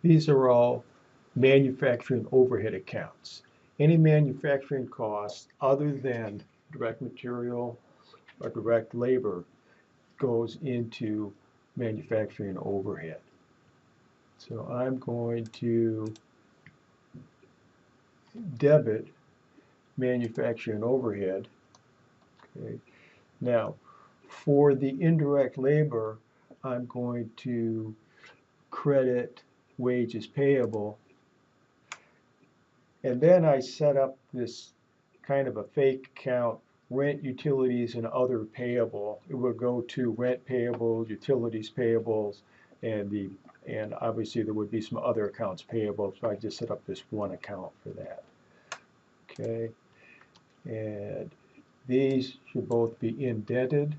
These are all manufacturing overhead accounts. Any manufacturing cost other than direct material or direct labor goes into manufacturing overhead. So I'm going to debit manufacturing overhead. Okay. Now, for the indirect labor, I'm going to credit wages payable. And then I set up this kind of a fake account, rent, utilities, and other payable. It will go to rent payable, utilities payables, and obviously there would be some other accounts payable. So I just set up this one account for that. Okay, and these should both be indented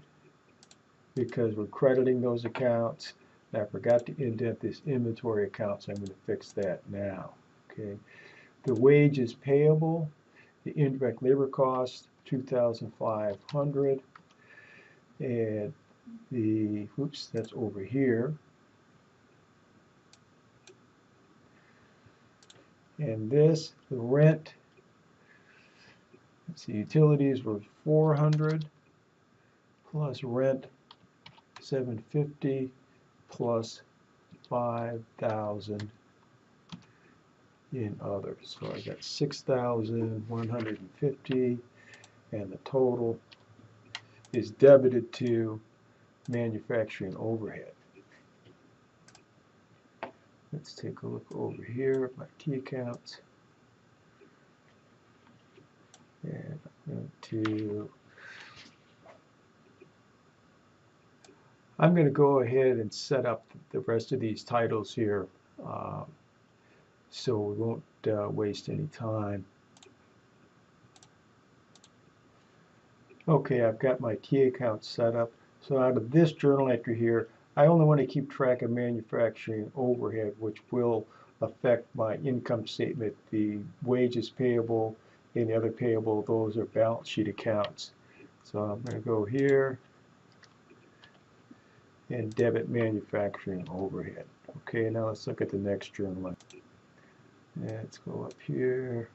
because we're crediting those accounts. And I forgot to indent this inventory account, so I'm going to fix that now. Okay, the wages payable, the indirect labor cost, 2,500, and the, oops, that's over here. And this, the rent, let's see, utilities were 400 plus rent 750 plus 5,000 in others. So I got 6,150, and the total is debited to manufacturing overhead. Let's take a look over here at my T accounts. And I'm going to go ahead and set up the rest of these titles here so we won't waste any time. Okay, I've got my T account set up. So out of this journal entry here, I only want to keep track of manufacturing overhead, which will affect my income statement. The wages payable and the other payable, those are balance sheet accounts. So I'm going to go here and debit manufacturing overhead. Okay, now let's look at the next journal entry. Let's go up here.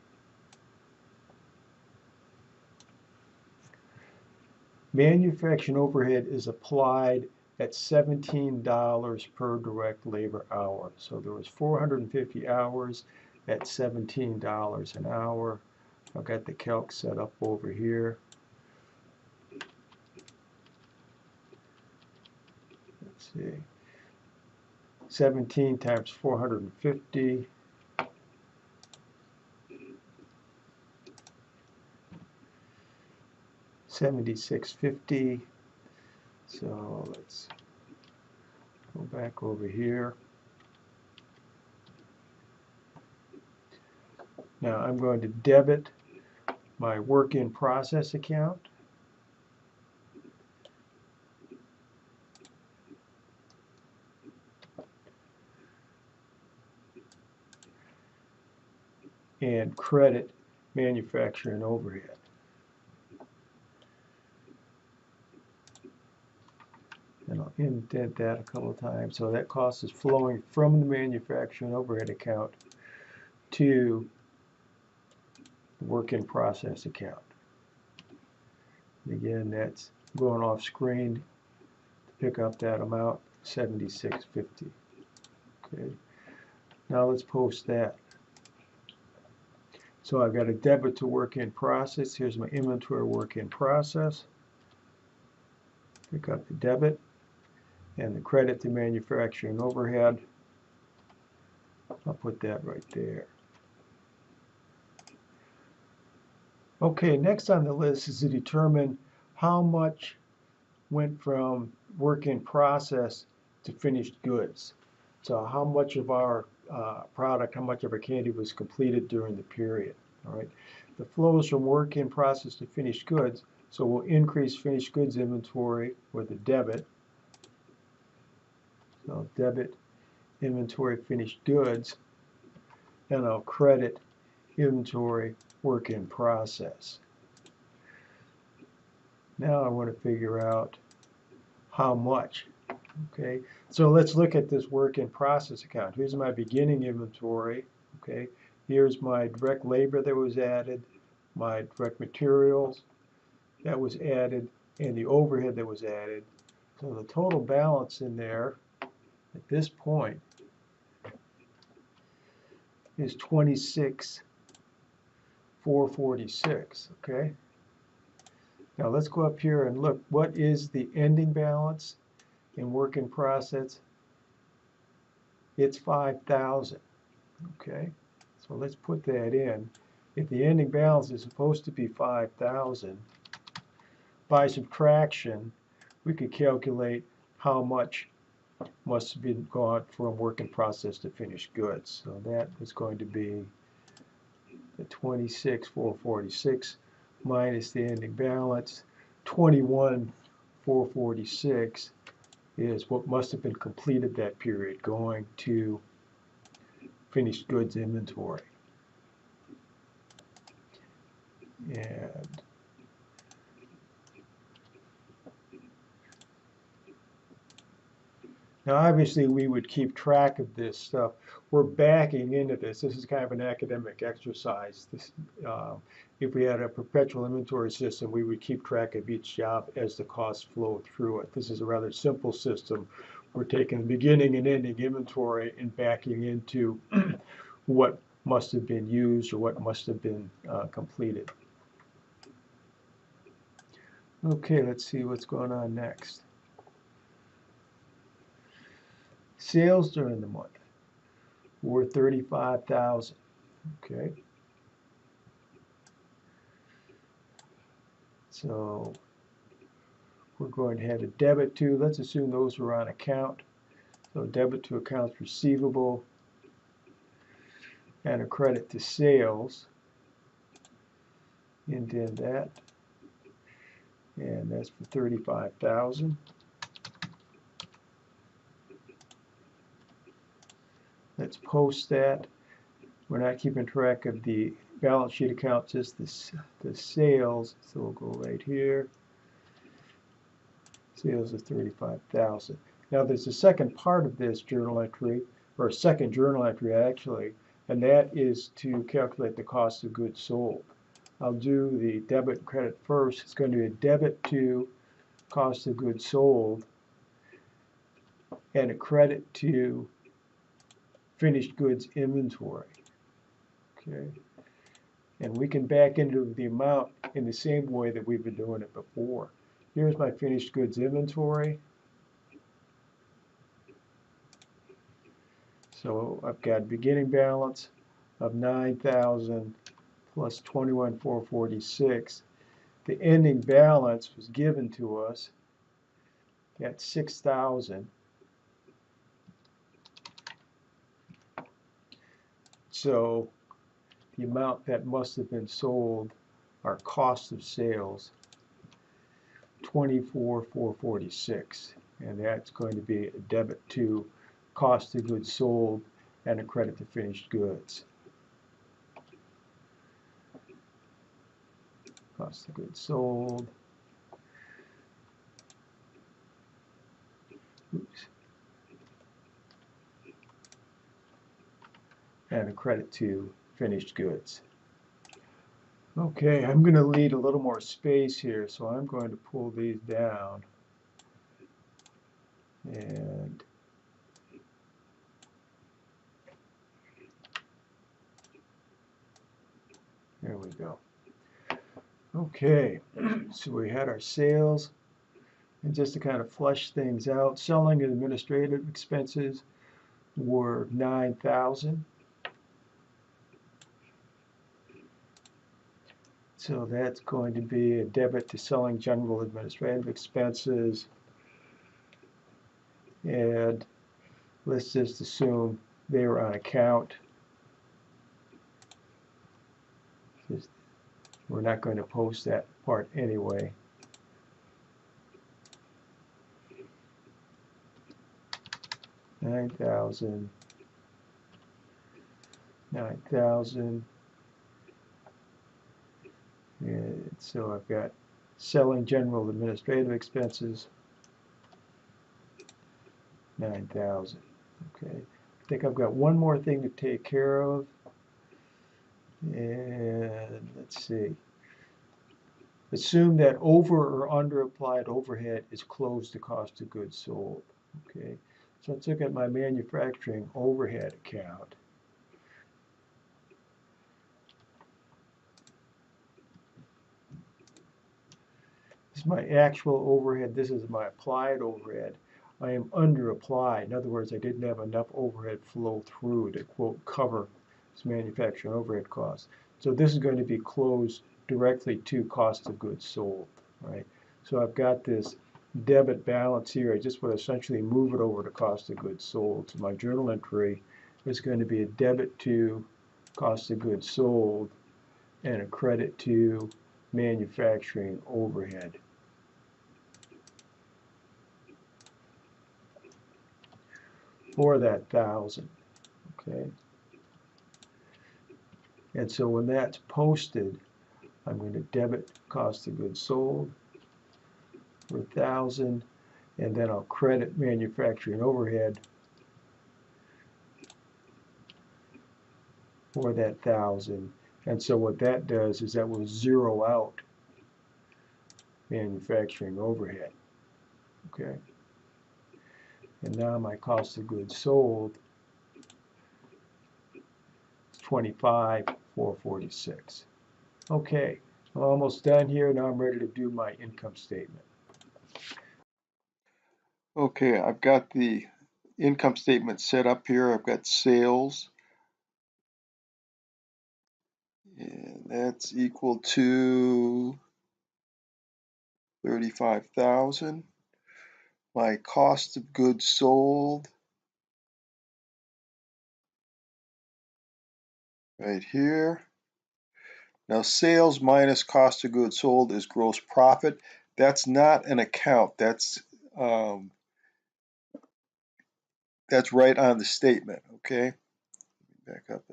Manufacturing overhead is applied at $17 per direct labor hour. So there was 450 hours at $17 an hour. I've got the calc set up over here. Let's see. 17 times 450. $76.50. So let's go back over here. Now I'm going to debit my work in process account. And credit manufacturing overhead. And I'll indent that a couple of times. So that cost is flowing from the manufacturing overhead account to the work in process account. And again, that's going off screen to pick up that amount, $76.50. Okay. Now let's post that. So I've got a debit to work in process. Here's my inventory work in process. Pick up the debit and the credit to manufacturing overhead. I'll put that right there. Okay, next on the list is to determine how much went from work in process to finished goods. So how much of our product, how much of our candy was completed during the period. All right. The flows from work in process to finished goods. So we'll increase finished goods inventory with a debit. So I'll debit inventory finished goods, and I'll credit inventory work in process. Now I want to figure out how much Okay, so let's look at this work in process account. Here's my beginning inventory. Okay, here's my direct labor that was added, my direct materials that was added, and the overhead that was added. So the total balance in there at this point is 26,446. Okay, now let's go up here and look. What is the ending balance in work in process? It's 5,000. Okay, so let's put that in. If the ending balance is supposed to be 5,000, by subtraction, we could calculate how much must have been gone from work in process to finished goods. So that is going to be the 26,446 minus the ending balance. 21,446 is what must have been completed that period, going to finished goods inventory. And now obviously we would keep track of this stuff. We're backing into this. This is kind of an academic exercise. If we had a perpetual inventory system, we would keep track of each job as the costs flow through it. This is a rather simple system. We're taking the beginning and ending inventory and backing into what must have been used or what must have been completed. Okay, let's see what's going on next. Sales during the month were 35,000. Okay. So we're going to have a debit to, let's assume those were on account. So debit to accounts receivable and a credit to sales. Indent that. And that's for 35,000. Let's post that. We're not keeping track of the balance sheet account, just the sales. So we'll go right here. Sales of 35,000. Now there's a second part of this journal entry, or a second journal entry actually, and that is to calculate the cost of goods sold. I'll do the debit and credit first. It's going to be a debit to cost of goods sold and a credit to finished goods inventory. Okay, and we can back into the amount in the same way that we've been doing it before. Here's my finished goods inventory. So I've got beginning balance of 9,000 plus 21,446. The ending balance was given to us at 6,000. So the amount that must have been sold, our cost of sales, 24,446, and that's going to be a debit to cost of goods sold and a credit to finished goods. Cost of goods sold. Oops. And a credit to finished goods. Okay, I'm going to need a little more space here, so I'm going to pull these down. And there we go. Okay, so we had our sales, and just to kind of flush things out, selling and administrative expenses were 9,000. So that's going to be a debit to selling general administrative expenses. And let's just assume they were on account. We're not going to post that part anyway. $9,000. And so I've got selling general administrative expenses 9,000. Okay, I think I've got one more thing to take care of. And let's see. Assume that over or under applied overhead is close to cost of goods sold. Okay, so let's look at my manufacturing overhead account. This is my actual overhead. This is my applied overhead. I am under applied. In other words, I didn't have enough overhead flow through to, quote, cover this manufacturing overhead cost. So this is going to be close directly to cost of goods sold, right? So I've got this debit balance here. I just would essentially move it over to cost of goods sold. So my journal entry is going to be a debit to cost of goods sold and a credit to manufacturing overhead. For that 1,000, okay? And so when that's posted, I'm going to debit cost of goods sold for 1,000, and then I'll credit manufacturing overhead for that 1,000. And so what that does is that will zero out manufacturing overhead, okay? And now my cost of goods sold is 25,446. Okay, I'm almost done here. Now I'm ready to do my income statement. Okay, I've got the income statement set up here. I've got sales, and that's equal to 35,000. My cost of goods sold right here. Now sales minus cost of goods sold is gross profit. That's not an account. That's right on the statement. Okay, back up.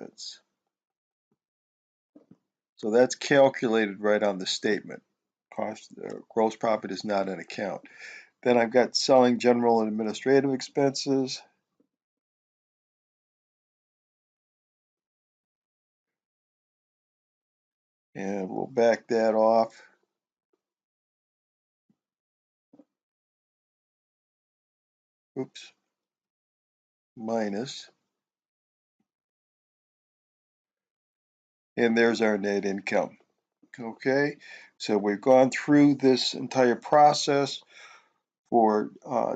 So that's calculated right on the statement. Gross profit is not an account. Then I've got selling, general, and administrative expenses. And we'll back that off. Oops. Minus. And there's our net income. Okay, so we've gone through this entire process for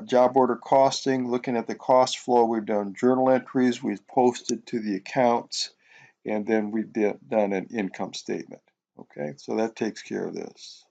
job order costing, looking at the cost flow. We've done journal entries, we've posted to the accounts, and then we've done an income statement. Okay, so that takes care of this.